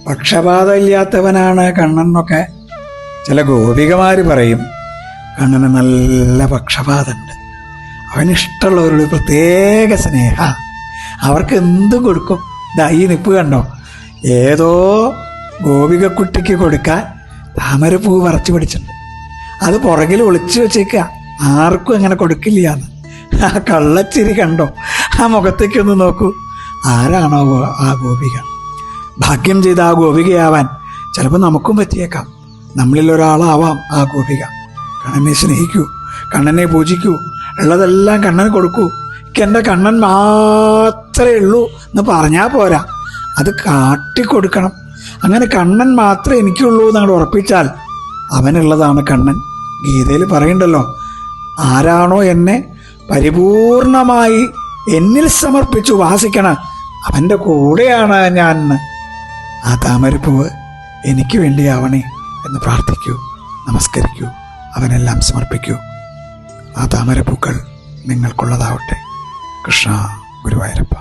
പക്ഷപാതമില്ലാത്തവനാണ് കണ്ണൻ എന്നൊക്കെ ചില ഗോപികമാർ പറയും. കണ്ണന് നല്ല പക്ഷപാതമുണ്ട്. അവനിഷ്ടമുള്ളവരോട് പ്രത്യേക സ്നേഹ. അവർക്ക് എന്തും കൊടുക്കും. ഈ നിപ്പ് കണ്ടോ, ഏതോ ഗോപികക്കുട്ടിക്ക് കൊടുക്കാൻ താമരപ്പൂ പറിച്ചു പിടിച്ചിട്ടുണ്ട്. അത് പുറകിൽ ഒളിച്ചു വെച്ചേക്കുക, ആർക്കും അങ്ങനെ കൊടുക്കില്ലാന്ന്. ആ കള്ളച്ചിരി കണ്ടോ, ആ മുഖത്തേക്കൊന്ന് നോക്കൂ. ആരാണോ ആ ഗോപിക? ഭാഗ്യം ചെയ്ത ആ ഗോപികയാവാൻ ചിലപ്പോൾ നമുക്കും പറ്റിയേക്കാം. നമ്മളിൽ ഒരാളാവാം ആ ഗോപിക. കണ്ണനെ സ്നേഹിക്കൂ, കണ്ണനെ പൂജിക്കൂ, ഉള്ളതെല്ലാം കണ്ണന് കൊടുക്കൂ. എൻ്റെ കണ്ണൻ മാത്രമേ ഉള്ളൂ എന്ന് പറഞ്ഞാൽ പോരാ, അത് കാട്ടിക്കൊടുക്കണം. അങ്ങനെ കണ്ണൻ മാത്രമേ എനിക്കുള്ളൂ എന്നങ്ങോട്ട് ഉറപ്പിച്ചാൽ അവനുള്ളതാണ് കണ്ണൻ. ഗീതയിൽ പറയുന്നുണ്ടല്ലോ, ആരാണോ എന്നെ പരിപൂർണമായി എന്നിൽ സമർപ്പിച്ചു വാസിക്കണ അവൻ്റെ കൂടെയാണ് ഞാൻ. ആ താമരപ്പൂവ് എനിക്ക് വേണ്ടിയാവണേ എന്ന് പ്രാർത്ഥിക്കൂ, നമസ്കരിക്കൂ, അവനെല്ലാം സമർപ്പിക്കൂ. ആ താമരപ്പൂക്കൾ നിങ്ങൾക്കുള്ളതാവട്ടെ. കൃഷ്ണ ഗുരുവായൂരപ്പ.